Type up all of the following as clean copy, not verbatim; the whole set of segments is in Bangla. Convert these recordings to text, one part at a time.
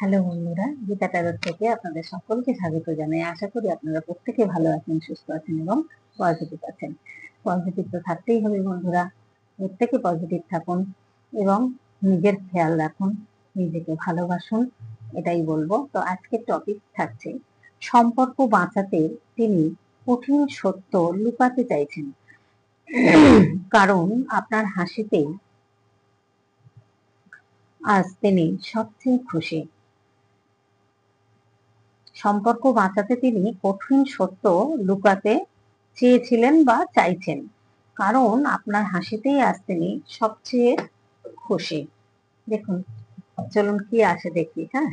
হ্যালো বন্ধুরা, গীতা ট্যারোট থেকে আপনাদের সকলকে স্বাগত জানাই। আশা করি আপনারা প্রত্যেকে ভালো আছেন, সুস্থ আছেন এবং পজিটিভ আছেন। পজিটিভ তো থাকতেই হবে বন্ধুরা, প্রত্যেকে পজিটিভ থাকুন এবং নিজের খেয়াল রাখুন, নিজেকে ভালোবাসুন, এটাই বলবো। তো আজকের টপিক থাকছে সম্পর্ক বাঁচাতে তিনি কঠিন সত্য লুকাতে চাইছেন, কারণ আপনার হাসিতেই আজ তিনি সবচেয়ে খুশি। সম্পর্ক বাঁচাতে তিনি কঠিন সত্য লুকাতে চেয়েছিলেন বা চাইছেন, কারণ আপনার হাসিতেই আজ তিনি সবচেয়ে খুশি। দেখুন, চলুন কি আসে দেখি। হ্যাঁ,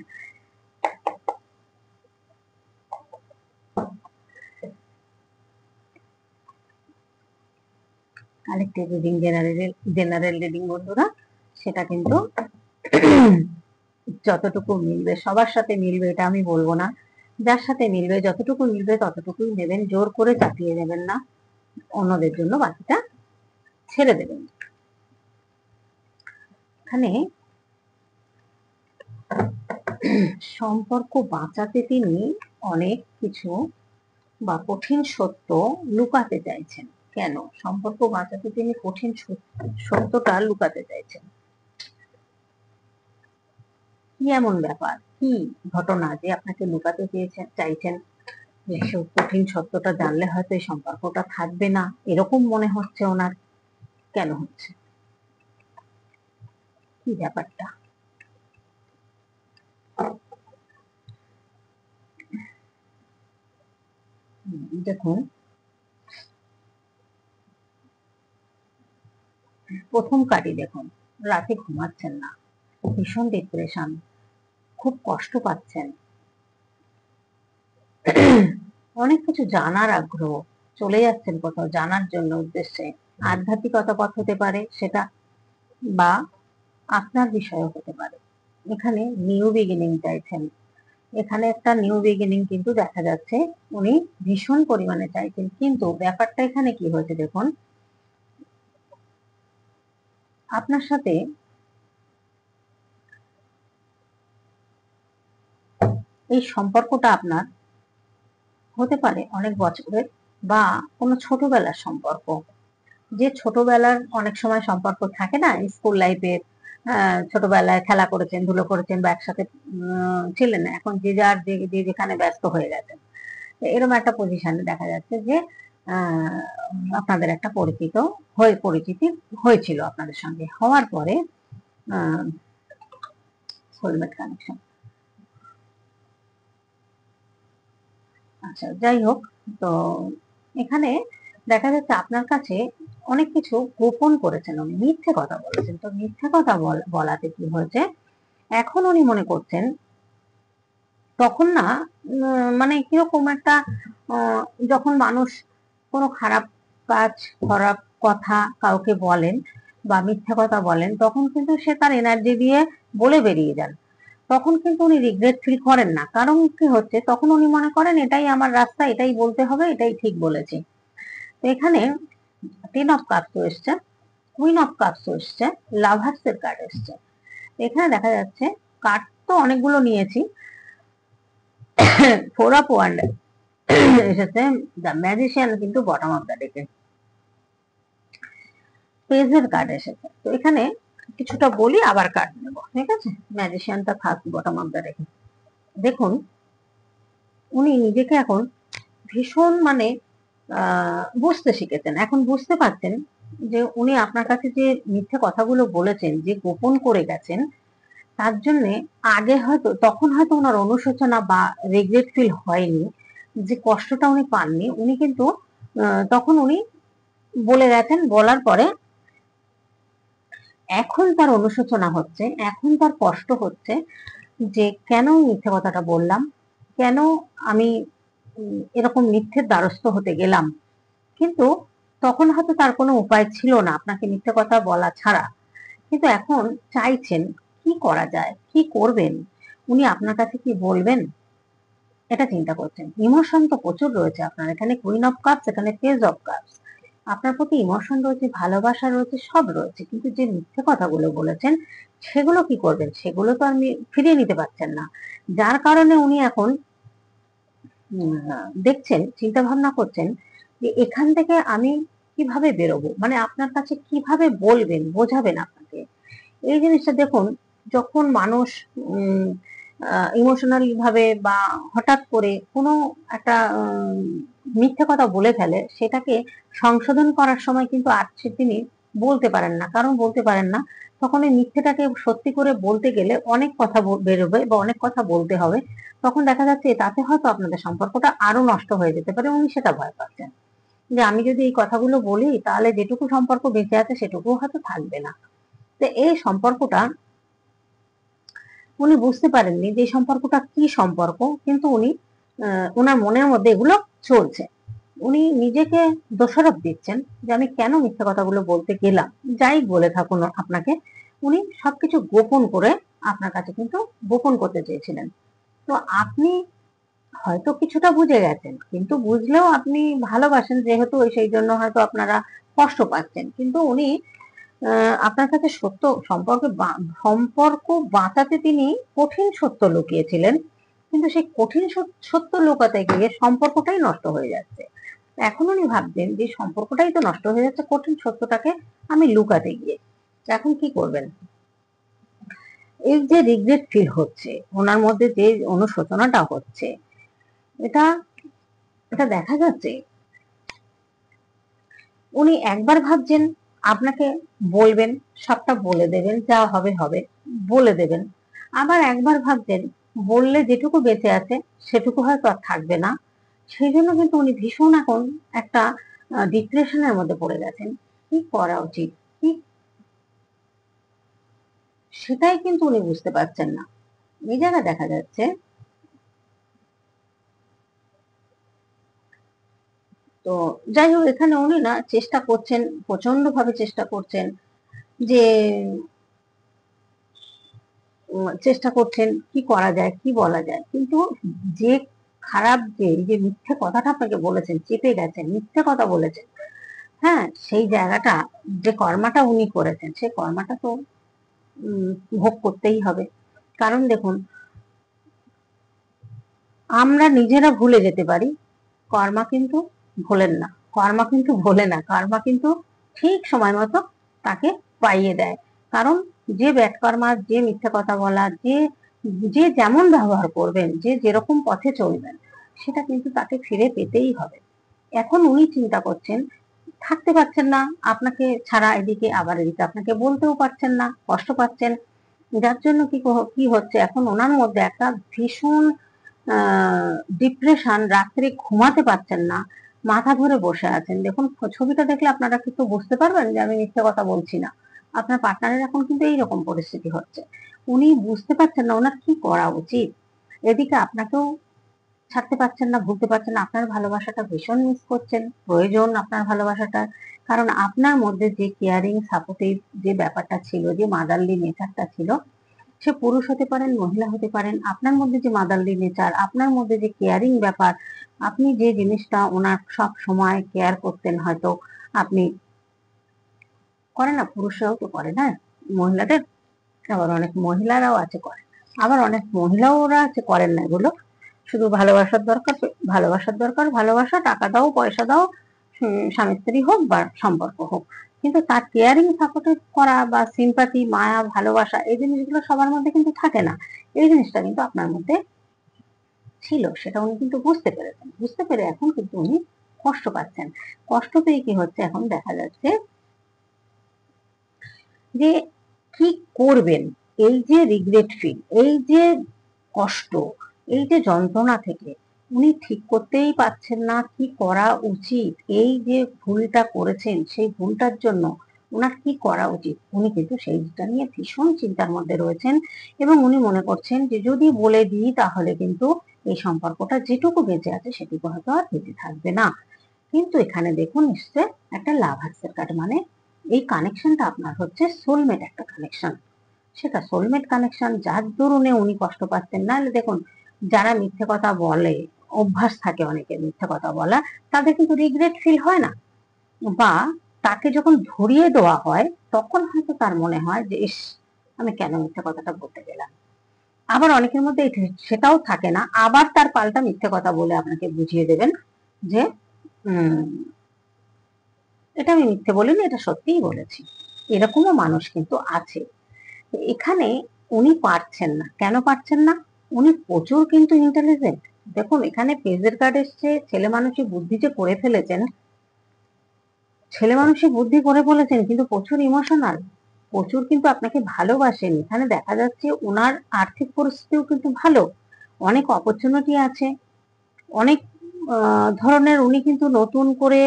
কালেক্টিভ রিডিং, জেনারেল রিডিং বন্ধুরা, সেটা কিন্তু যতটুকু মিলবে সবার সাথে মিলবে এটা আমি বলবো না। যার সাথে মিলবে, যতটুকু মিলবে ততটুকুই নেবেন, জোর করে চাপিয়ে দেবেন না, অন্যদের জন্য বাকিটা ছেড়ে দেবেন। এখানে সম্পর্ক বাঁচাতে তিনি অনেক কিছু বা কঠিন সত্য লুকাতে চাইছেন। কেন সম্পর্ক বাঁচাতে তিনি কঠিন সত্যটা লুকাতে চাইছেন? কি এমন ব্যাপার, কি ঘটনা যে আপনাকে লুকাতে চাইছেন? যে কঠিন সত্যটা জানলে হয়তো এই সম্পর্কটা থাকবে না, এরকম মনে হচ্ছে ওনার। কেন হচ্ছে, কি ব্যাপারটা? দেখুন, প্রথম কার্ডই দেখুন, রাতে ঘুমাচ্ছেন না, ভীষণ ডিপ্রেশন, খুব কষ্ট পাচ্ছেন, অনেক কিছু জানার আগ্রহ, চলে যাচ্ছেন কোথাও জানার জন্য উদ্দেশ্যে। আধ্যাত্মিকতা পথ হতে পারে সেটা, বা আপনার বিষয়ও হতে পারে। এখানে নিউ বিগিনিং চাইছেন, এখানে একটা নিউ বিগিনিং কিন্তু দেখা যাচ্ছে উনি ভীষণ পরিমাণে চাইছেন। কিন্তু ব্যাপারটা এখানে কি হয়েছে দেখুন, আপনার সাথে এই সম্পর্কটা আপনার হতে পারে অনেক বছরের, বা কোনো ছোটবেলার সম্পর্ক। যে ছোটবেলার অনেক সময় সম্পর্ক থাকে না, স্কুল লাইফের, ছোটবেলায় খেলা করেছেন, ধুলো করেছেন, বা একসাথে ছিলেন, এখন যে যার যে যেখানে ব্যস্ত হয়ে গেছেন। এরকম একটা পজিশনে দেখা যাচ্ছে যে আপনাদের একটা পরিচিতি হয়েছিল, আপনাদের সঙ্গে হওয়ার পরে সোলমেট কানেকশন। আচ্ছা, যাই হোক, তো এখানে দেখা যাচ্ছে আপনার কাছে অনেক কিছু গোপন করেছেন, উনি মিথ্যে কথা বলেছেন। তো মিথ্যে কথা বলাতে কি হয়েছে, এখন উনি মনে করছেন তখন না, মানে কিরকম একটা, যখন মানুষ কোনো খারাপ কাজ, খারাপ কথা কাউকে বলেন বা মিথ্যে কথা বলেন, তখন কিন্তু সে তার এনার্জি দিয়ে বলে বেরিয়ে যান। তখন কিন্তু উনি রিগ্রেট ফিল করেন না, কারণ কি হচ্ছে, তখন উনি মনে করেন এটাই আমার রাস্তা, এটাই বলতে হবে, এটাই ঠিক বলেছি। তো এখানে 10 অফ কাপস এসছে, কুইন অফ কাপস এসছে, লাভার্স এর কার্ড এসছে। এখানে দেখা যাচ্ছে কার্ড তো অনেকগুলো নিয়েছি, 4 অফ ওয়ান্ড এসেছে, দ্য ম্যাজিশিয়ান কিন্তু বটম অফ দ্য ডেকে, পেজের কার্ড এসেছে। তো এখানে কিছুটা বলি আবার কার্ড নেব, ঠিক আছে? ম্যাজিশিয়ানটা থাক বটম অফ দ্য ডেকে। দেখুন, উনি নিজেকে এখন ভীষণ মানে বুঝতে শিখেছেন, এখন বুঝতে পারছেন যে উনি আপনার কাছে যে মিথ্যে কথাগুলো বলেছেন, যে গোপন করে গেছেন, তার জন্য আগে হয়তো, তখন হয়তো ওনার অনুশোচনা বা রিগ্রেট ফিল হয়নি, যে কষ্টটা উনি পাননি, উনি কিন্তু তখন উনি বলে গেছেন, বলার পরে এখন তার অনুশোচনা হচ্ছে, এখন তার কষ্ট হচ্ছে যে কেন মিথ্যে কথাটা বললাম, কেন আমি এরকম মিথ্যের দ্বারস্থ হতে গেলাম। কিন্তু তখন হয়তো তার কোনো উপায় ছিল না আপনাকে মিথ্যে কথা বলা ছাড়া। কিন্তু এখন চাইছেন কি করা যায়, কি করবেন, উনি আপনার কাছে কি বলবেন, এটা চিন্তা করছেন। ইমোশন তো প্রচুর রয়েছে আপনার, এখানে কুইন অফ কাপস, এখানে পেজ অফ কাপস, আপনার প্রতি ইমোশন রয়েছে, ভালোবাসা রয়েছে, সব রয়েছে, কিন্তু যে মিথ্যে কথাগুলো বলেছেন সেগুলো কি করবেন? সেগুলো তো আপনি ফিরিয়ে নিতে পারছেন না। যার কারণে উনি এখন দেখছেন, চিন্তা ভাবনা করছেন যে এখান থেকে আমি কিভাবে বেরোবো, মানে আপনার কাছে কিভাবে বলবেন, বোঝাবেন আপনাকে। এই জিনিসটা দেখুন, যখন মানুষ ইমোশনালি ভাবে বা হঠাৎ করে কোনো একটা মিথ্যে কথা বলে ফেলে, সেটাকে সংশোধন করার সময় কিন্তু আর সে তিনি বলতে পারেন না। কারণ বলতে পারেন না, তখন ওই মিথ্যেটাকে সত্যি করে বলতে গেলে অনেক কথা বেরোবে বা অনেক কথা বলতে হবে। তখন দেখা যাচ্ছে তাতে হয়তো আপনাদের সম্পর্কটা আরো নষ্ট হয়ে যেতে পারে, উনি সেটা ভয় পাচ্ছেন যে আমি যদি এই কথাগুলো বলি তাহলে যেটুকু সম্পর্ক বেঁচে আছে সেটুকু হয়তো থাকবে না। তো এই সম্পর্কটা উনি বুঝতে পারেননি যে সম্পর্কটা কি সম্পর্ক, কিন্তু উনি ওনার মনের মধ্যে এগুলো চলছে। উনি নিজেকে দোষারোপ দিচ্ছেন যে আমি কেন মিথ্যা কথাগুলো বলতে গেলাম। যাই বলে থাকুন আপনাকে, উনি সবকিছু গোপন করে আপনার কাছে কিন্তু গোপন করতে চেয়েছিলেন। তো আপনি হয়তো কিছুটা বুঝে গেছেন, কিন্তু বুঝলেও আপনি ভালোবাসেন যেহেতু, সেই জন্য হয়তো আপনারা কষ্ট পাচ্ছেন। কিন্তু উনি আপনার কাছে সম্পর্ক বাঁচাতে তিনি কঠিন সত্য লুকিয়েছিলেন, কিন্তু সেই কঠিন সত্য লুকাতে গিয়ে সম্পর্কটাই নষ্ট হয়ে যাচ্ছে। এখন উনি ভাবছেন যে সম্পর্কটাই তো নষ্ট হয়ে যাচ্ছে কঠিন সত্যটাকে আমি লুকাতে গিয়ে। এখন কি করবেন? এই যে রিগ্রেট ফিল হচ্ছে ওনার মধ্যে, যে অনুশোচনাটা হচ্ছে, এটা এটা দেখা যাচ্ছে উনি একবার ভাবছেন আপনাকে বলবেন, সবটা বলে দেবেন, যা হবে হবে বলে দেবেন। আবার একবার ভাবছেন বললে যেটুকু বেঁচে আছে সেটুকু হয়তো আর থাকবে না। সেই জন্য কিন্তু উনি ভীষণ এখন একটা ডিপ্রেশনের মধ্যে পড়ে গেছেন। কি করা উচিত, কি, সেটাই কিন্তু উনি বুঝতে পারছেন না। এই জায়গায় দেখা যাচ্ছে তো, যাই হোক, এখানে উনি না চেষ্টা করছেন, প্রচন্ড ভাবে চেষ্টা করছেন যে চেষ্টা করছেন কি করা যায়, কি বলা যায়। কিন্তু যে খারাপ, যে এই যে মিথ্যে কথাটা আপনাকে বলেছেন, চেপে গেছেন, মিথ্যে কথা বলেছেন, হ্যাঁ, সেই জায়গাটা, যে কর্মাটা উনি করেছেন সেই কর্মাটা তো ভোগ করতেই হবে। কারণ দেখুন, আমরা নিজেরা ভুলে যেতে পারি, কর্মা কিন্তু ভোলেন না। কর্মা কিন্তু ভোলে না, কর্মা কিন্তু ঠিক সময় মতো তাকে পাইয়ে দেয়। কারণ যে ব্যাড কর্মা, যে মিথ্যে কথা বলা, যে যে যেমন ব্যবহার করবেন, যে যেরকম পথে চলবেন, সেটা কিন্তু তাকে ফিরে পেতেই হবে। এখন উনি চিন্তা করছেন, থাকতে পারছেন না আপনাকে ছাড়া এদিকে, আবার এদিকে আপনাকে বলতেও পারছেন না, কষ্ট পাচ্ছেন। যার জন্য কি হচ্ছে, এখন ওনার মধ্যে একটা ভীষণ ডিপ্রেশন, রাত্রে ঘুমাতে পারছেন না, মাথা ধরে বসে আছেন। দেখুন, ছবিটা দেখলে আপনারা কিন্তু বুঝতে পারবেন যে আমি মিথ্যে কথা বলছি না। আপনার পার্টনারের এখন কিন্তু এইরকম পরিস্থিতি হচ্ছে। উনি বুঝতে পারছেন না ওনার কি করা উচিত। এদিকে আপনাকেও ছাড়তে পারছেন না, ভুলতে পারছেন না, আপনার ভালোবাসাটা ভীষণ মিস করছেন, প্রয়োজন আপনার ভালোবাসাটা। কারণ আপনার মধ্যে যে কেয়ারিং, সাপোর্টিভ যে ব্যাপারটা ছিল, যে মাদারলি নেচারটা ছিল, সে পুরুষ হতে পারেন, মহিলা হতে পারেন, আপনার মধ্যে যে মাদারলি নেচার, আপনার মধ্যে যে কেয়ারিং ব্যাপার, আপনি যে জিনিসটা ওনার সব সময় কেয়ার করতেন, হয়তো আপনি করেন না, পুরুষরাও তো করে না মহিলাদের, আবার অনেক মহিলারাও আছে করে, আবার অনেক মহিলাও ওরা আছে করেন না এগুলো। শুধু ভালোবাসার দরকার, ভালোবাসার দরকার, ভালোবাসা, টাকা দাও, পয়সা দাও, স্বামী স্ত্রী হোক বা সম্পর্ক হোক, কিন্তু তার কেয়ারিং, সাপোর্টিভ করা বা সিম্পাথি, মায়া, ভালোবাসা, এই জিনিসগুলো সবার মধ্যে কিন্তু থাকে না। এই জিনিসটা কিন্তু আপনার মধ্যে ছিল, সেটা উনি কিন্তু বুঝতে পেরেছেন। বুঝতে পেরে এখন কিন্তু উনি কষ্ট পাচ্ছেন। কষ্ট পেয়ে কি হচ্ছে, এখন দেখা যাচ্ছে যে কি করবেন। এই যে রিগ্রেট ফিল, এই যে কষ্ট, এই যে যন্ত্রণা থেকে উনি ঠিক করতেই পারছেন না কি করা উচিত। এই যে ভুলটা করেছেন, সেই ভুলটার জন্য ওনার কি করা উচিত, উনি কিন্তু সেইটা নিয়ে ভীষণ চিন্তার মধ্যে রয়েছেন। এবং উনি মনে করছেন যে যদি বলে দিই তাহলে কিন্তু এই সম্পর্কটা যেটুকু বেঁচে আছে সেটুকু হয়তো আর বেঁচে থাকবে না। কিন্তু এখানে দেখুন এসছে একটা লাভার্সের কার্ড, মানে এই কানেকশনটা আপনার হচ্ছে সোলমেট একটা কানেকশন। সেটা সোলমেট কানেকশন, যার দরুনে উনি কষ্ট পাচ্ছেন। নাহলে দেখুন, যারা মিথ্যে কথা বলে, অভ্যাস থাকে অনেকের মিথ্যে কথা বলা, তাদের কিন্তু রিগ্রেট ফিল হয় না। বা তাকে যখন ধরিয়ে দেওয়া হয় তখন হয়তো তার মনে হয় যে ইস, আমি কেন মিথ্যে কথাটা বলতে গেলাম। আবার অনেকের মধ্যে সেটাও থাকে না, আবার তার পাল্টা মিথ্যে কথা বলে আপনাকে বুঝিয়ে দেবেন যে এটা আমি মিথ্যে বলিনি, এটা সত্যিই বলেছি। এরকমও মানুষ কিন্তু আছে। এখানে উনি পারছেন না, কেন পারছেন না? উনি প্রচুর কিন্তু ইন্টেলিজেন্ট। দেখুন এখানে পেজের কার্ড এসছে, ছেলে মানুষই বুদ্ধি যে করে ফেলেছেন, ছেলে মানুষই বুদ্ধি করে ফেলেছেন, কিন্তু প্রচুর ইমোশনাল, প্রচুর কিন্তু আপনাকে ভালোবাসেন। এখানে দেখা যাচ্ছে ওনার আর্থিক পরিস্থিতিও কিন্তু ভালো, অনেক অপরচুনিটি আছে, অনেক ধরনের উনি কিন্তু নতুন করে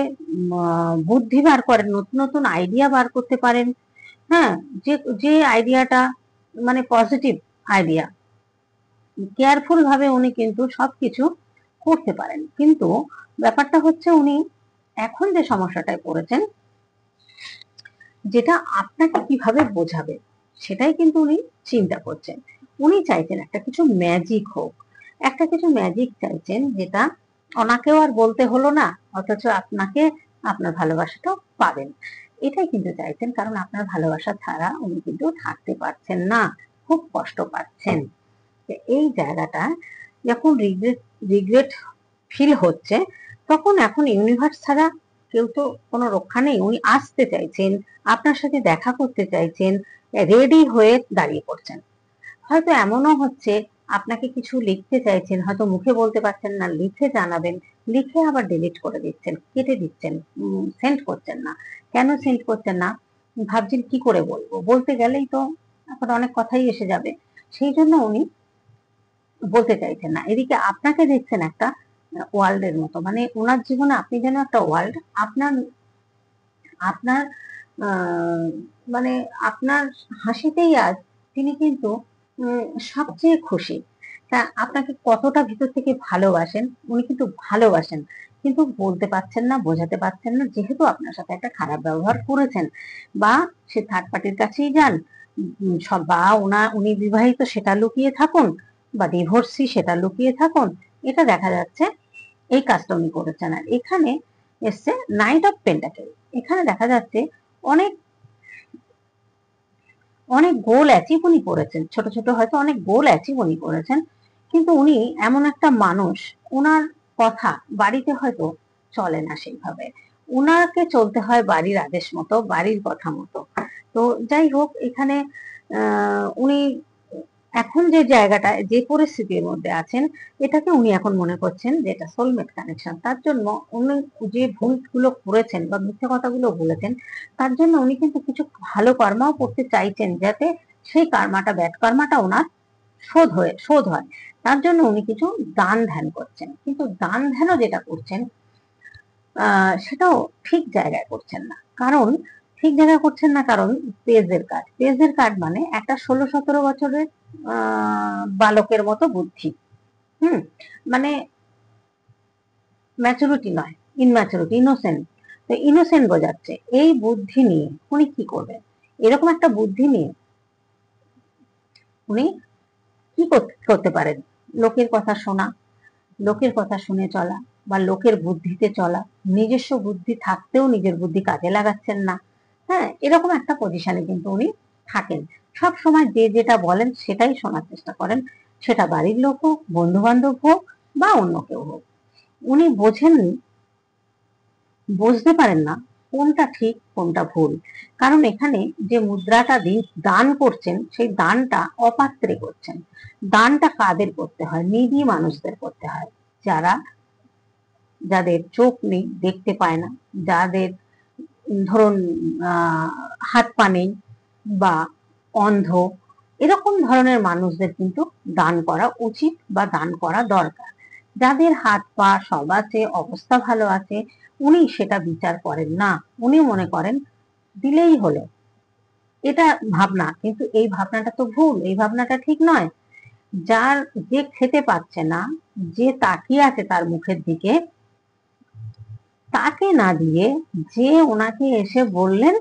বুদ্ধি বার করেন, নতুন নতুন আইডিয়া বার করতে পারেন। হ্যাঁ, যে যে আইডিয়াটা মানে পজিটিভ আইডিয়া, কেয়ারফুল ভাবে উনি কিন্তু সবকিছু করতে পারেন। কিন্তু ব্যাপারটা হচ্ছে উনি এখন যে সমস্যাটায় পড়েছেন, যেটা আপনাকে কিভাবে বোঝাবে সেটাই কিন্তু উনি চিন্তা করছেন। উনি চাইছেন একটা কিছু ম্যাজিক হোক, একটা কিছু ম্যাজিক চাইছেন, যেটা ওনাকেও আর বলতে হলো না, অথচ আপনাকে আপনার ভালোবাসাটাও পাবেন। এটাই কিন্তু চাইছেন, কারণ আপনার ভালোবাসা ছাড়া উনি কিন্তু থাকতে পারছেন না, খুব কষ্ট পাচ্ছেন। এই জায়গাটা যখন রিগ্রেট রিগ্রেট ফিল হচ্ছে, তখন এখন ইউনিভার্স ছাড়া কেউ তো কোনো রক্ষা নেই। উনি আসতে চাইছেন, আপনার সাথে দেখা করতে চাইছেন, রেডি হয়ে দাঁড়িয়ে পড়ছেন। হয়তো এমনও হচ্ছে আপনাকে কিছু লিখতে চাইছেন, হয়তো মুখে বলতে পারছেন না, লিখে জানাবেন, লিখে আবার ডিলিট করে দিচ্ছেন, কেটে দিচ্ছেন, সেন্ড করছেন না। কেন সেন্ড করছেন না? ভাবছেন কি করে বলবো, বলতে গেলেই তো এখন অনেক কথাই এসে যাবে, সেই জন্য উনি বলতে চাইছেন না। এদিকে আপনাকে দেখছেন একটা ওয়ার্ল্ডের মতো, মানে ওনার জীবনে আপনি যেন একটা ওয়ার্ল্ড। আপনার আপনার মানে আপনার হাসিতেই আজ তিনি কিন্তু সবচেয়ে খুশি। তা আপনাকে কতটা ভিতর থেকে ভালোবাসেন, উনি কিন্তু ভালোবাসেন, কিন্তু বলতে পারছেন না, বোঝাতে পারছেন না, যেহেতু আপনার সাথে একটা খারাপ ব্যবহার করেছেন। বা সে থার্ড পার্টির কাছেই যান, সব, বা উনি বিবাহিত সেটা লুকিয়ে থাকুন, বা ডিভোর্সি সেটা লুকিয়ে থাকুন, এটা দেখা যাচ্ছে এই কাজটা উনি করেছেন। আর এখানে এসছে নাইট অফ পেন্টাকেল। এখানে দেখা যাচ্ছে অনেক অনেক গোল অ্যাচিভ উনি করেছেন, ছোট ছোট হয়তো অনেক গোল অ্যাচিভ উনি করেছেন, কিন্তু উনি এমন একটা মানুষ, ওনার কথা বাড়িতে হয়তো চলে না সেইভাবে, উনাকে চলতে হয় বাড়ির আদেশ মতো, বাড়ির কথা মতো। তো যাই হোক, এখানে উনি এখন যে জায়গাটা, যে পরিস্থিতির মধ্যে আছেন, এটাকে উনি এখন মনে করছেন যে এটা সোলমেট কানেকশন। তার জন্য উনি যে ভুলগুলো করেছেন বা মিথ্যা কথাগুলো বলেছেন, তার জন্য উনি কিন্তু কিছু ভালো কর্মাও করতে চাইছেন, যাতে সেই কর্মাটা, ব্যাড কর্মাটা ওনার শোধ হয়। তার জন্য উনি কিছু দান ধ্যান করছেন, কিন্তু দান ধ্যানও যেটা করছেন সেটাও ঠিক জায়গায় করছেন না। কারণ ঠিক জায়গায় করছেন না, কারণ পেজের কার্ড মানে একটা 16-17 বছরের বালকের মতো বুদ্ধি। মানে ম্যাচুরিটি নয়, ইনম্যাচুরিটি, ইনোসেন্ট। তো ইনোসেন্ট বোঝাচ্ছে। এই বুদ্ধি নিয়ে উনি কি করবেন? এরকম একটা বুদ্ধি নিয়ে উনি কি করতে পারেন? লোকের কথা শোনা, লোকের কথা শুনে চলা, বা লোকের বুদ্ধিতে চলা, নিজস্ব বুদ্ধি থাকতেও নিজের বুদ্ধি কাজে লাগাচ্ছেন না। হ্যাঁ, এরকম একটা পজিশনে কিন্তু উনি থাকেন। সব সময় যে যেটা বলেন সেটাই শোনার চেষ্টা করেন, সেটা বাড়ির লোক হোক, বন্ধু বান্ধব হোক, বা অন্য কেউ হোক। উনি বোঝেননি, বুঝতে পারেন না কোনটা ঠিক কোনটা ভুল। কারণ এখানে যে মুদ্রাটা দান করছেন, সেই দানটা অপাত্রে করছেন। দানটা কাদের করতে হয়? নিডি মানুষদের করতে হয়, যারা, যাদের চোখ নেই, দেখতে পায় না, যাদের ধরুন হাত পা নেই, বা অন্ধ, এরকম ধরনের মানুষদের কিন্তু দান করা উচিত বা দান করা দরকার। যাদের হাত পা সব আছে, অবস্থা ভালো আছে, উনি সেটা বিচার করেন না। উনি মনে করেন দিলেই হলো, এটা ভাবনা, কিন্তু এই ভাবনাটা তো ভুল, এই ভাবনাটা ঠিক নয়। যার, যে খেতে পাচ্ছে না, যে তাকিয়ে আছে তার মুখের দিকে, তাকে না দিয়ে যে ওনাকে এসে বললেন,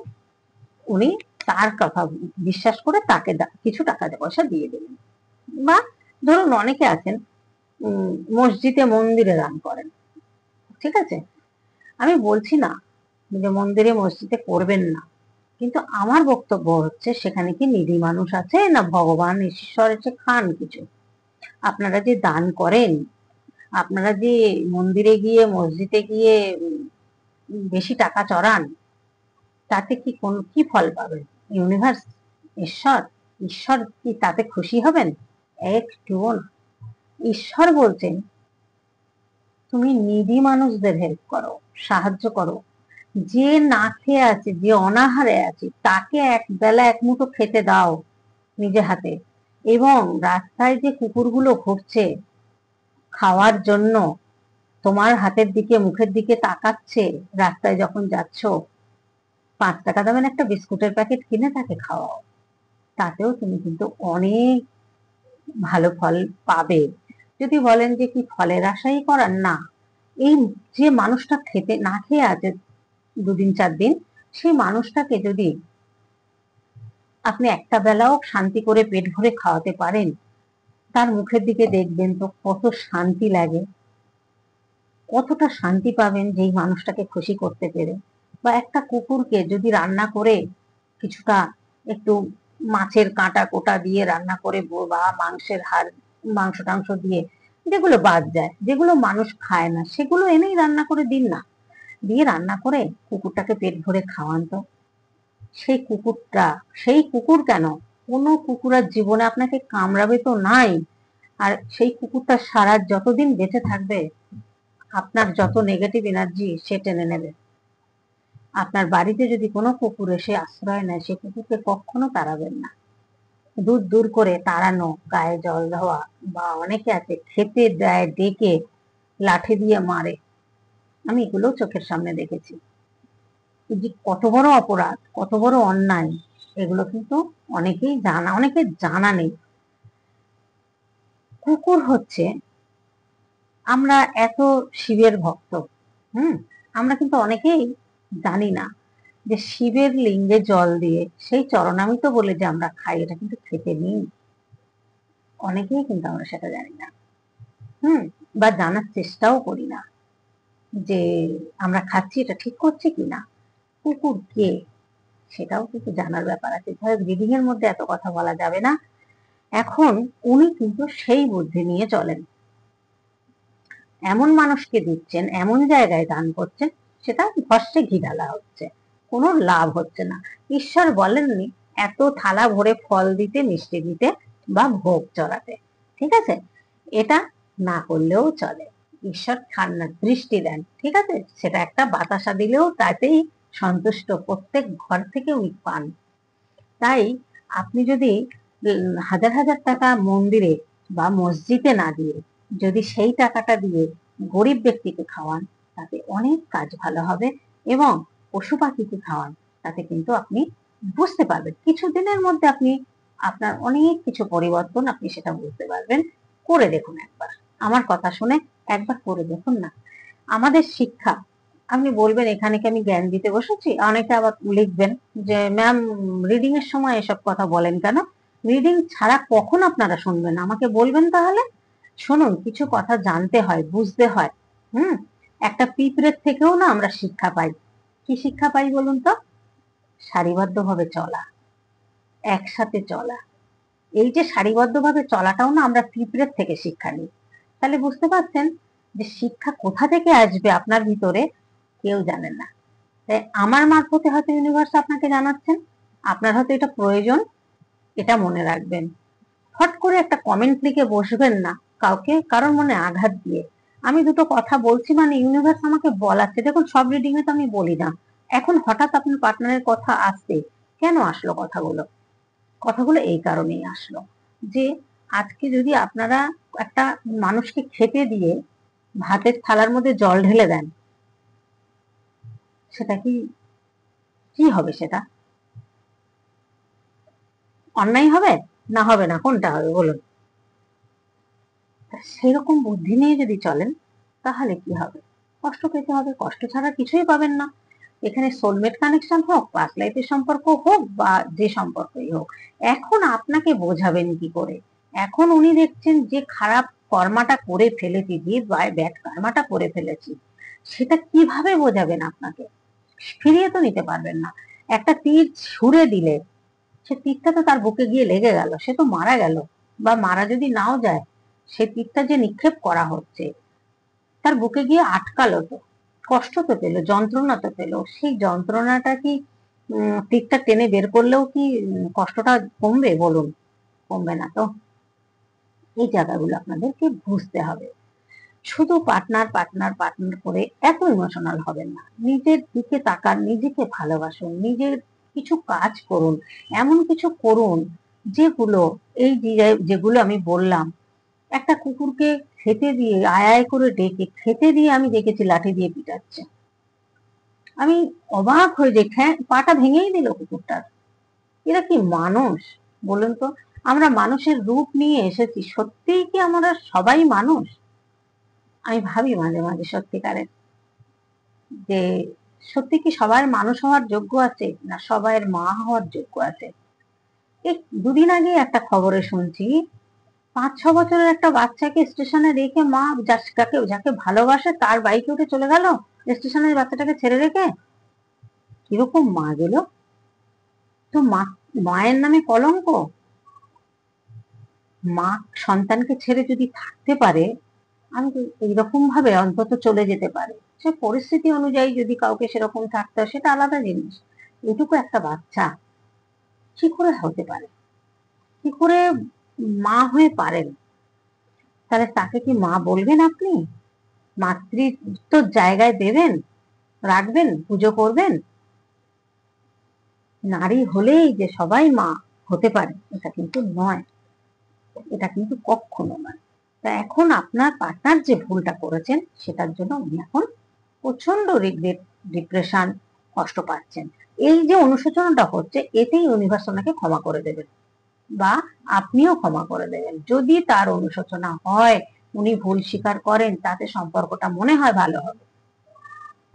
উনি তার কথা বিশ্বাস করে তাকে কিছু টাকা পয়সা দিয়ে দিলেন। বা ধরুন অনেকে আছেন মসজিদে মন্দিরে দান করেন, ঠিক আছে, আমি বলছি না যে মন্দিরে মসজিদে করবেন না, কিন্তু আমার বক্তব্য হচ্ছে সেখানে কি নিরীহ মানুষ আছে না ভগবান ঈশ্বর এসে খান কিছু? আপনারা যে দান করেন, আপনারা যে মন্দিরে গিয়ে মসজিদে গিয়ে বেশি টাকা চড়ান, তাতে কি কোন কি ফল পাবেন? ইউনিভার্স, ঈশ্বর, ঈশ্বর কি তাতে খুশি হবেন? একটুও না। ঈশ্বর বলছেন তুমি নিরীহ মানুষদের হেল্প করো, সাহায্য করো। যে না খেয়ে আছে, যে অনাহারে আছে, তাকে এক বেলা এক মুঠো খেতে দাও নিজে হাতে। এবং রাস্তায় যে কুকুরগুলো ঘুরছে খাওয়ার জন্য, তোমার হাতের দিকে মুখের দিকে তাকাচ্ছে রাস্তায় যখন যাচ্ছ, 5 টাকা দামের একটা বিস্কুটের প্যাকেট কিনে তাকে খাওয়াও। তাতেও তুমি কিন্তু অনেক ভালো ফল পাবে। যদি বলেন যে কি ফলের আশাই করার, না, এই যে মানুষটা খেতে না খেয়ে আছে 2 দিন 4 দিন, সেই মানুষটাকে যদি আপনি একটা বেলাও শান্তি করে পেট ভরে খাওয়াতে পারেন, তার মুখের দিকে দেখবেন তো কত শান্তি লাগে, কতটা শান্তি পাবেন যেই মানুষটাকে খুশি করতে পেরে। বা একটা কুকুরকে যদি রান্না করে কিছুটা একটু মাছের কাঁটা কোটা দিয়ে রান্না করে, বা মাংসের হাড়, মাংস টাংস দিয়ে, যেগুলো বাদ যায়, যেগুলো মানুষ খায় না, সেগুলো এনেই রান্না করে দিন না, দিয়ে রান্না করে কুকুরটাকে পেট ভরে খাওয়ান তো। সেই কুকুরটা, সেই কুকুর কেন, কোনো কুকুরের জীবনে আপনাকে কামড়াবে তো নাই। আর সেই কুকুরটা সারা যতদিন বেঁচে থাকবে, আপনার যত নেগেটিভ এনার্জি সে টেনে নেবে। আপনার বাড়িতে যদি কোনো কুকুর এসে আশ্রয় নেয়, সে কুকুরকে কখনো তাড়াবেন না। দূর দূর করে তাড়ানো, গায়ে জল দেওয়া, বা অনেকে আছে খেতে দেয় ডেকে লাঠি দিয়ে মারে, আমি এগুলো চোখের সামনে দেখেছি। যে কত বড় অপরাধ, কত বড় অন্যায়, এগুলো কিন্তু অনেকেই জানা, অনেকের জানা নেই। কুকুর হচ্ছে, আমরা এত শিবের ভক্ত, আমরা কিন্তু অনেকেই জানি না যে শিবের লিঙ্গে জল দিয়ে সেই চরণামৃত বলে যে আমরা খাই, এটা কিন্তু খেতে নেই। অনেকেই কিন্তু আমরা সেটা জানি না, বা জানার চেষ্টাও করি না যে আমরা খাচ্ছি এটা ঠিক করছে কিনা। কুকুর কে, সেটাও কিন্তু জানার ব্যাপার আছে। রিডিং এর মধ্যে এত কথা বলা যাবে না। এখন উনি কিন্তু সেই বুদ্ধি নিয়ে চলেন, এমন মানুষকে দিচ্ছেন, এমন জায়গায় দান করছেন, সেটা ভস্মে ঘি ঢালা হচ্ছে, কোনো লাভ হচ্ছে না। ঈশ্বর বলেননি এত থালা ভরে ফল দিতে, মিষ্টি দিতে, বা ভোগ চড়াতে, ঠিক আছে? এটা না করলেও চলে। ঈশ্বর খান না, দৃষ্টি দেন, ঠিক আছে? সেটা একটা বাতাসা দিলেও তাতেই সন্তুষ্ট, প্রত্যেক ঘর থেকে উনি পান। তাই আপনি যদি হাজার হাজার টাকা মন্দিরে বা মসজিদে না দিয়ে, যদি সেই টাকাটা দিয়ে গরিব ব্যক্তিকে খাওয়ান, তাতে অনেক কাজ ভালো হবে। এবং পশু পাখিকে খাওয়ান, তাতে কিন্তু আপনি বুঝতে পারবেন কিছুদিনের মধ্যে, আপনি আপনার অনেক কিছু পরিবর্তন আপনি সেটা বুঝতে পারবেন। করে দেখুন একবার, আমার কথা শুনে একবার করে দেখুন না। আমাদের শিক্ষা, আপনি বলবেন এখানে কি আমি জ্ঞান দিতে বসেছি? অনেকে আবার লিখবেন যে ম্যাম রিডিং এর সময় এসব কথা বলেন কেন? রিডিং ছাড়া কখন আপনারা শুনবেন? আমাকে বলবেন তাহলে। শুনুন, কিছু কথা জানতে হয়, বুঝতে হয়। একটা পিঁপড়ের থেকেও না আমরা শিক্ষা পাই। কি শিক্ষা পাই বলুন তো? সারিবদ্ধভাবে চলা, একসাথে চলা। এই যে সারিবদ্ধভাবে চলাটাও না আমরা পিঁপড়ের থেকে শিক্ষা নিই। তাহলে বুঝতে পারছেন যে শিক্ষা কোথা থেকে আসবে আপনার ভিতরে, কেউ জানেন না। তাই আমার মারফতে হয়তো ইউনিভার্স আপনাকে জানাচ্ছেন, আপনার হয়তো এটা প্রয়োজন, এটা মনে রাখবেন। হট করে একটা কমেন্ট লিখে বসবেন না কাউকে, কারণ মনে আঘাত দিয়ে। আমি দুটো কথা বলছি মানে ইউনিভার্স আমাকে বলাচ্ছে। দেখুন, সব রিডিং এ তো আমি বলি না। এখন হঠাৎ আপনার পার্টনারের কথা আসছে, কেন আসলো কথাগুলো? কথাগুলো এই কারণেই আসলো যে আজকে যদি আপনারা একটা মানুষকে খেতে দিয়ে ভাতের থালার মধ্যে জল ঢেলে দেন, সেটা কি কি হবে? সেটা অন্যায় হবে না, হবে না, কোনটা হবে বলুন? সেরকম বুদ্ধি নিয়ে যদি চলেন, তাহলে কি হবে? কষ্ট পেতে হবে, কষ্ট ছাড়া কিছুই পাবেন না। এখানে সোলমেট কানেকশন হোক, পাস্ট লাইফের সম্পর্ক হোক, বা যে সম্পর্কই হোক, এখন আপনাকে বোঝাবেন কি করে? এখন উনি দেখছেন যে খারাপ কর্মাটা করে ফেলেছি, যে ব্যাড কর্মাটা করে ফেলেছি, সেটা কিভাবে বোঝাবেন আপনাকে? ফিরিয়ে তো নিতে পারবেন না। একটা তীর ছুঁড়ে দিলে সে তীরটা তো তার বুকে গিয়ে লেগে গেল, সে তো মারা গেল। বা মারা যদি নাও যায়, সে তীরটা যে নিক্ষেপ করা হচ্ছে তার বুকে গিয়ে আটকালো, তো কষ্ট তো পেলো, যন্ত্রণা তো পেলো। সেই যন্ত্রণাটা কি তীরটা টেনে বের করলেও কি কষ্টটা কমবে বলুন? কমবে না তো। এই জায়গাগুলো আপনাদেরকে বুঝতে হবে। শুধু পার্টনার পার্টনার পার্টনার করে এত ইমোশনাল হবেন না। নিজের দিকে তাকান, নিজেকে ভালোবাসুন, নিজের কিছু কাজ করুন, এমন কিছু করুন যেগুলো, এই যেগুলো আমি বললাম। একটা কুকুরকে খেতে দিয়ে আয় আয় করে ডেকে খেতে দিয়ে আমি দেখেছি লাঠি দিয়ে পিটাচ্ছে। আমি অবাক হয়ে যাই, পাটা ভেঙেই দিল কুকুরটার। এরা কি মানুষ বলুন তো? আমরা মানুষের রূপ নিয়ে এসেছি, সত্যিই কি আমরা সবাই মানুষ? আমি ভাবি মাঝে মাঝে সত্যিকারের যে সত্যি কি সবার মানুষ হওয়ার যোগ্য আছে, না সবাই মা হওয়ার যোগ্য আছে? এই দুদিন আগে একটা খবরে শুনছি, 5-6 বছরের একটা বাচ্চাকে স্টেশনে রেখে মা যাকে যাকে ভালোবাসে তার বাইকে উঠে চলে গেল স্টেশনের বাচ্চাটাকে ছেড়ে রেখে। কিরকম মা গেল তো? মায়ের নামে কলঙ্ক। মা সন্তানকে ছেড়ে যদি থাকতে পারে, আমি তো এইরকম ভাবে অন্তত চলে যেতে পারে। সে পরিস্থিতি অনুযায়ী যদি কাউকে সেরকম থাকতে হয় সেটা আলাদা জিনিস। এটুকু একটা বাচ্চা কি করে হতে পারে, কি করে মা হয়ে পারেন? তাহলে তাকে কি মা বলবেন আপনি? মাতৃত্ব জায়গায় দেবেন, রাখবেন, পুজো করবেন? নারী হলেই যে সবাই মা হতে পারে এটা কিন্তু নয়, এটা কিন্তু কখনো নয়। তা এখন আপনার পার্টনার যে ভুলটা করেছেন সেটার জন্য উনি এখন প্রচন্ড রিগ্রেট, ডিপ্রেশন, কষ্ট পাচ্ছেন। এই যে অনুশোচনাটা হচ্ছে, এতেই ইউনিভার্স ওনাকে ক্ষমা করে দেবেন, বা আপনিও ক্ষমা করে দেবেন। যদি তার অনুশোচনা হয়, উনি ভুল স্বীকার করেন, তাতে সম্পর্কটা মনে হয় ভালো হবে।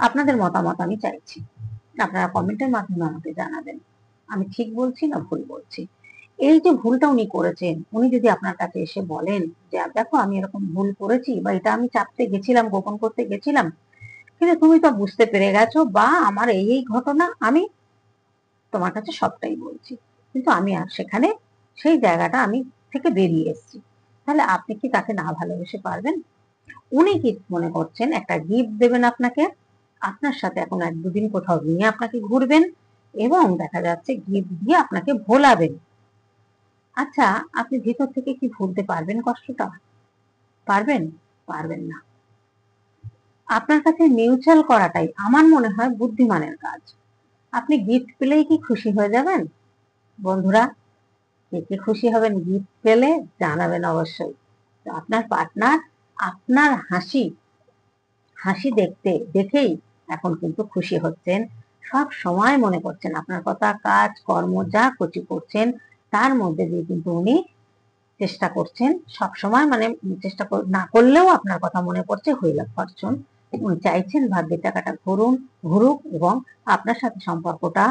আপনাদের মতামত আমি চাইছি, আপনারা কমেন্টের মাধ্যমে আমাকে জানাবেন আমি ঠিক বলছি না ভুল বলছি। এই যে ভুলটা উনি করেছেন, উনি যদি আপনার কাছে এসে বলেন যে দেখো আমি এরকম ভুল করেছি, বা এটা আমি চাপতে গেছিলাম, গোপন করতে গেছিলাম, কিন্তু তুমি তো বুঝতে পেরে গেছো, বা আমার এই এই ঘটনা আমি তোমার কাছে সবটাই বলছি, কিন্তু আমি আর সেখানে সেই জায়গাটা আমি থেকে বেরিয়ে এসেছি, তাহলে আপনি কি তাকে না ভালোবেসে পারবেন? উনি কি মনে করছেন একটা গিফট দেবেন আপনাকে, আপনার সাথে এখন 1-2 দিন কোথাও নিয়ে আপনাকে ঘুরবেন, এবং দেখা যাচ্ছে গিফট দিয়ে আপনাকে ভোলাবেন। আচ্ছা, আপনি ভিতর থেকে কি ভুলতে পারবেন কষ্টটা? পারবেন? পারবেন না। আপনার কাছে মিউচুয়াল করাটাই আমার মনে হয় বুদ্ধিমানের কাজ। আপনি গিফট পেলেই কি খুশি হয়ে যাবেন? বন্ধুরা, কে কে খুশি হবেন গিফট পেলে জানাবেন অবশ্যই। তো আপনার পার্টনার আপনার হাসি হাসি দেখেই এখন কিন্তু খুশি হচ্ছেন, সব সময় মনে করছেন আপনার কথা, কাজ কর্ম যা কিছু করছেন তার মধ্যে দিয়ে কিন্তু উনি চেষ্টা করছেন সব সময়, মানে চেষ্টা না করলেও আপনার কথা মনে পড়ছে, হুইল অফ ফরচুন। উনি চাইছেন ভাগ্যের টাকাটা ঘুরুক, এবং আপনার সাথে সম্পর্কটা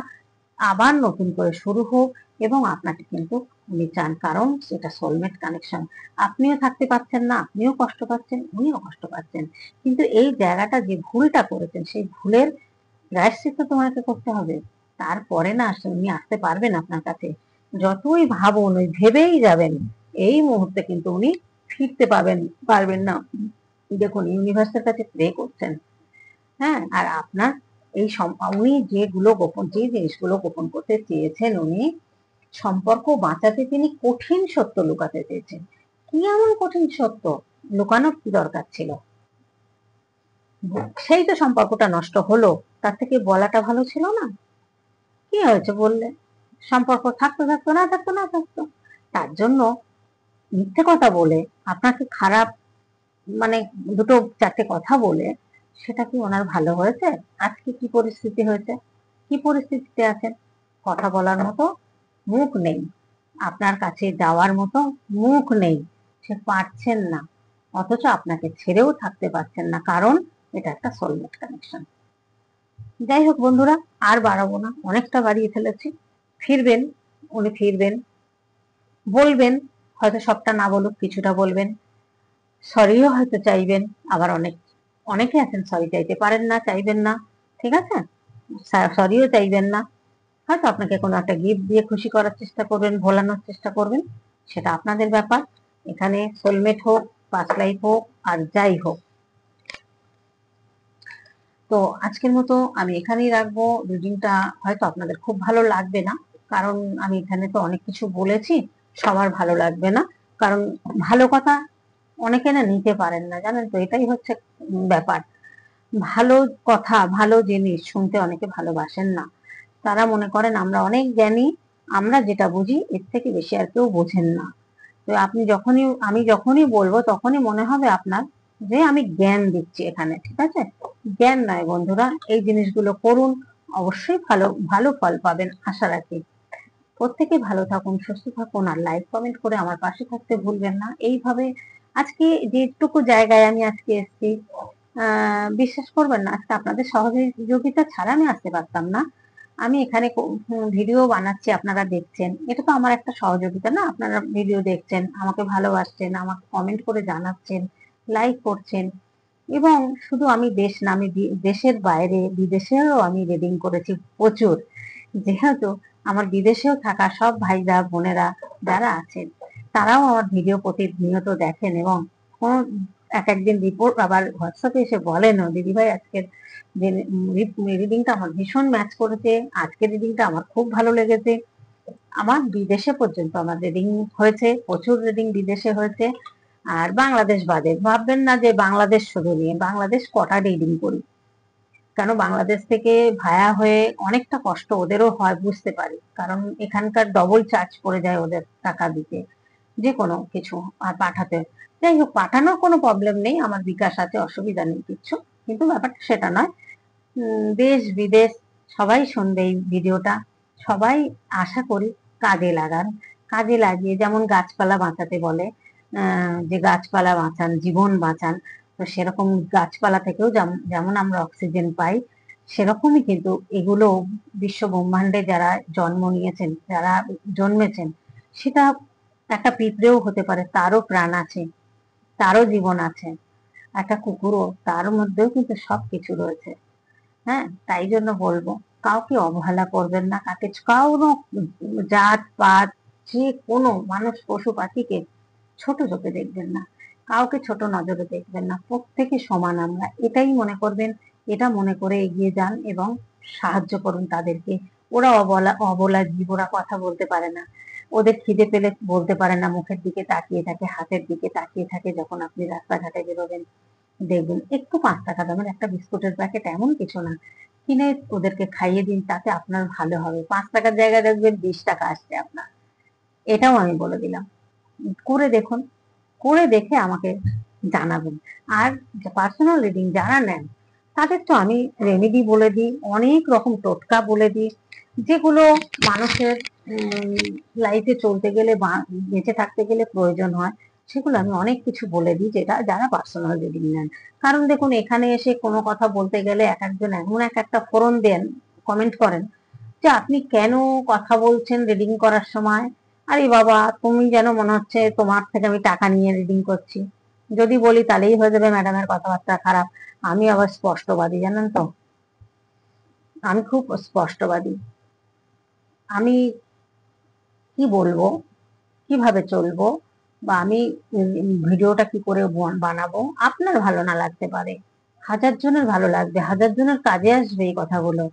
আবার নতুন করে শুরু হোক, এবং আপনাকে কিন্তু উনি চান, কারণ সেটা সোলমেট কানেকশন। আপনিও থাকতে পারছেন না, আপনিও কষ্ট পাচ্ছেন, উনিও কষ্ট পাচ্ছেন, কিন্তু এই জায়গাটা যে ভুলটা করেছেন সেই ভুলের প্রায়শ্চিত্ত তোমাকে করতে হবে। তারপরে না উনি আসতে পারবেন আপনার কাছে। যতই ভাবুন, ওই ভেবেই যাবেন, এই মুহূর্তে কিন্তু উনি ফিরতে পারবেন না। দেখুন, ইউনিভার্সের কাছে প্রে করছেন, হ্যাঁ, আর আপনার এই উনি যে জিনিসগুলো গোপন করতে চেয়েছেন, উনি সম্পর্ক বাঁচাতে তিনি কঠিন সত্য লুকাতে চেয়েছেন। কি এমন কঠিন সত্য লুকানোর কি দরকার ছিল? সেই তো সম্পর্কটা নষ্ট হলো, তার থেকে বলাটা ভালো ছিল না? কি হয়েছে বললে? সম্পর্ক থাকতো থাকতো, না থাকতো না থাকতো। তার জন্য মিথ্যে কথা বলে, আপনাকে খারাপ, মানে দুটো চারটে কথা বলে, সেটা কি ওনার ভালো হয়েছে? আজকে কি পরিস্থিতি হয়েছে, কি পরিস্থিতিতে আছেন? কথা বলার মতো মুখ নেই, আপনার কাছে যাওয়ার মতো মুখ নেই, সে পারছেন না, অথচ আপনাকে ছেড়েও থাকতে পারছেন না, কারণ এটা একটা সোলমেট কানেকশন। যাই হোক বন্ধুরা, আর বাড়াবো না, অনেকটা বাড়িয়ে ফেলেছি। ফিরবেন, উনি ফিরবেন, বলবেন, হয়তো সবটা না বলুক, কিছুটা বলবেন, সরিও হয়তো চাইবেন। আবার অনেকে আছেন সরি চাইতে পারেন না, চাইবেন না, ঠিক আছে? সরিও চাইবেন না, হয়তো আপনাকে কোনো একটা গিফট দিয়ে খুশি করার চেষ্টা করবেন, ভোলানোর চেষ্টা করবেন, সেটা আপনাদের ব্যাপার। এখানে সোলমেট হোক, পাস্ট লাইফ হোক, আর যাই হোক। তো আজকের মতো আমি এখানেই রাখবো। রিডিংটা হয়তো আপনাদের খুব ভালো লাগবে না, কারণ আমি এখানে তো অনেক কিছু বলেছি, সবার ভালো লাগবে না, কারণ ভালো কথা অনেকে না নিতে পারেন না, জানেন তো, এটাই হচ্ছে ব্যাপার। ভালো কথা, ভালো জিনিস শুনতে অনেকে ভালোবাসেন না। তারা মনে করেন আমরা অনেক জ্ঞানী, আমরা যেটা বুঝি এর থেকে বেশি আর কেউ বোঝেন না। তো আমি যখনই বলবো তখনই মনে হবে আপনার যে আমি জ্ঞান দিচ্ছি এখানে, ঠিক আছে? জ্ঞান নয় বন্ধুরা, এই জিনিসগুলো করুন, অবশ্যই ভালো ভালো ফল পাবেন আশা রাখি। প্রত্যেকে ভালো থাকুন, সুস্থ থাকুন, আর লাইক কমেন্ট করে আমার পাশে থাকতে ভুলবেন না। এইভাবে আজকে যেটুকু জায়গায় আমি আজকে এসেছি, বিশ্বাস করবেন না, আজকে আপনাদের সহযোগিতা ছাড়া আমি আসতে পারতাম না। আমি এখানে ভিডিও বানাচ্ছি, আপনারা দেখছেন, এটা তো আমার একটা সহযোগিতা না? আপনারা ভিডিও দেখছেন, আমাকে ভালোবাসছেন, আমাকে কমেন্ট করে জানাচ্ছেন, লাইক করছেন, এবং শুধু আমি দেশ না, আমি দেশের বাইরে বিদেশেও আমি রিডিং করেছি প্রচুর। যেহেতু আমার বিদেশেও থাকা সব ভাইরা বোনেরা যারা আছেন, তারাও আমার ভিডিও প্রতিনিয়ত দেখেন, এবং কোন এক একদিন রিপোর্ট আবার হোয়াটসঅ্যাপে এসে বলেনও, দিদি ভাই আজকের যে রিডিংটা আমার ভীষণ ম্যাচ করেছে, আজকের রিডিংটা আমার খুব ভালো লেগেছে। আমার বিদেশে পর্যন্ত আমার রিডিং হয়েছে, প্রচুর রিডিং বিদেশে হয়েছে। আর বাংলাদেশ বাদে ভাববেন না যে বাংলাদেশ শুধু নিয়ে, বাংলাদেশ কটা রিডিং করি, কেন বাংলাদেশ থেকে ভায়া হয়ে অনেকটা কষ্ট ওদেরও হয়, বুঝতে পারি, কারণ এখানকার ডবল চার্জ পড়ে যায় ওদের টাকা দিতে, যে কোনো কিছু আর পাঠাতে। যাই হোক, পাঠানোর কোনো প্রবলেম নেই, আমার বিকাশ আছে, অসুবিধা নেই কিচ্ছু, কিন্তু ব্যাপারটা সেটা নয়। দেশ বিদেশ সবাই শুনবে এই ভিডিওটা, সবাই আশা করি কাজে লাগান। কাজে লাগিয়ে, যেমন গাছপালা বাঁচাতে বলে, যে গাছপালা বাঁচান জীবন বাঁচান, তো সেরকম গাছপালা থেকেও যেমন আমরা অক্সিজেন পাই, সেরকমই কিন্তু এগুলো বিশ্ব ব্রহ্মাণ্ডে যারা জন্ম নিয়েছেন, যারা জন্মেছেন, সেটা একটা পিঁপড়েও হতে পারে, তারও প্রাণ আছে, তারও জীবন আছে। একটা কুকুরও, তার মধ্যেও কিন্তু সবকিছু রয়েছে। হ্যাঁ, তাই জন্য বলবো, কাউকে অবহেলা করবেন না, কারো জাত পাত, যে কোনো মানুষ পশু পাখিকে ছোট চোখে দেখবেন না, কাউকে ছোট নজরে দেখবেন না, প্রত্যেকে সমান আমরা, এটাই মনে করবেন। এটা মনে করে এগিয়ে যান এবং সাহায্য করুন তাদেরকে। ওরা অবলা জীব, ওরা কথা বলতে পারে না, ওদের খিদে পেলে বলতে পারে না, মুখের দিকে তাকিয়ে থাকে, হাতের দিকে তাকিয়ে থাকে, যখন আপনি রাস্তাঘাটে বেরোবেন দেখবেন একটু 5 টাকা দামের একটা বিস্কুটের প্যাকেট, এমন কিছু না, কিনে ওদেরকে খাইয়ে দিন, তাতে আপনার ভালো হবে। 5 টাকার জায়গায় দেখবেন 20 টাকা আসছে আপনার, এটাও আমি বলে দিলাম। করে দেখুন, করে দেখে আমাকে জানাবেন। আর পার্সোনাল রিডিং যারা নেন, তাদের তো আমি রেমেডি বলে দিই, অনেক রকম টোটকা বলে দিই, যেগুলো মানুষের লাইফে চলতে গেলে বা বেঁচে থাকতে গেলে প্রয়োজন হয়, সেগুলো আমি অনেক কিছু বলে দিই, যেটা যারা পার্সোনাল রিডিং নেন। কারণ দেখুন, এখানে এসে কোনো কথা বলতে গেলে এক একজন এমন একটা ফোরন দেন, কমেন্ট করেন, যে আপনি কেন কথা বলছেন রিডিং করার সময়, আরে বাবা তুমি যেন মনে হচ্ছে তোমার থেকে আমি টাকা নিয়ে রিডিং করছি। যদি বলি তাহলেই হয়ে যাবে ম্যাডামের কথাবার্তা খারাপ। আমি আবার স্পষ্টবাদী, জানেন তো, আমি খুব স্পষ্টবাদী। আমি কি বলবো, কিভাবে চলবো, বা আমি ভিডিওটা কি করে বানাবো, আপনার ভালো না লাগতে পারে, হাজার জনের ভালো লাগবে, হাজার জনের কাজে আসবে এই কথাগুলো,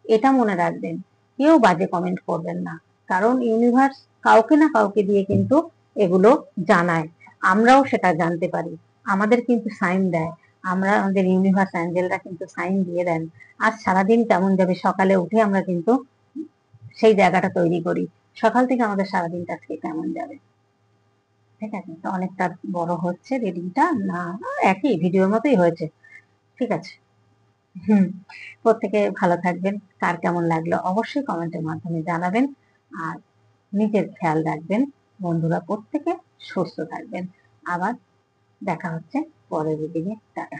এটা মনে রাখবেন। কেউ বাজে কমেন্ট করবেন না, কারণ ইউনিভার্স কাউকে না কাউকে দিয়ে কিন্তু এগুলো জানায়, আমরাও সেটা জানতে পারি, আমাদের কিন্তু সাইন দেয়, আমাদের ইউনিভার্স অ্যাঞ্জেলরা কিন্তু সাইন দিয়ে দেন। আজ সারাদিন কেমন যাবে, সকালে উঠে আমরা কিন্তু সেই জায়গাটা তৈরি করি, সকাল থেকে আমাদের সারাদিনটা আজকে কেমন যাবে। ঠিক আছে, তো অনেকটা বড় হচ্ছে রিডিংটা না, একই ভিডিওর মতোই হয়েছে, ঠিক আছে। হুম, প্রত্যেকে ভালো থাকবেন, কার কেমন লাগলো অবশ্যই কমেন্টের মাধ্যমে জানাবেন, আর নিজের খেয়াল রাখবেন। বন্ধুরা প্রত্যেকে সুস্থ থাকবেন। আবার দেখা হচ্ছে পরের রিডিংয়ে। টাটা।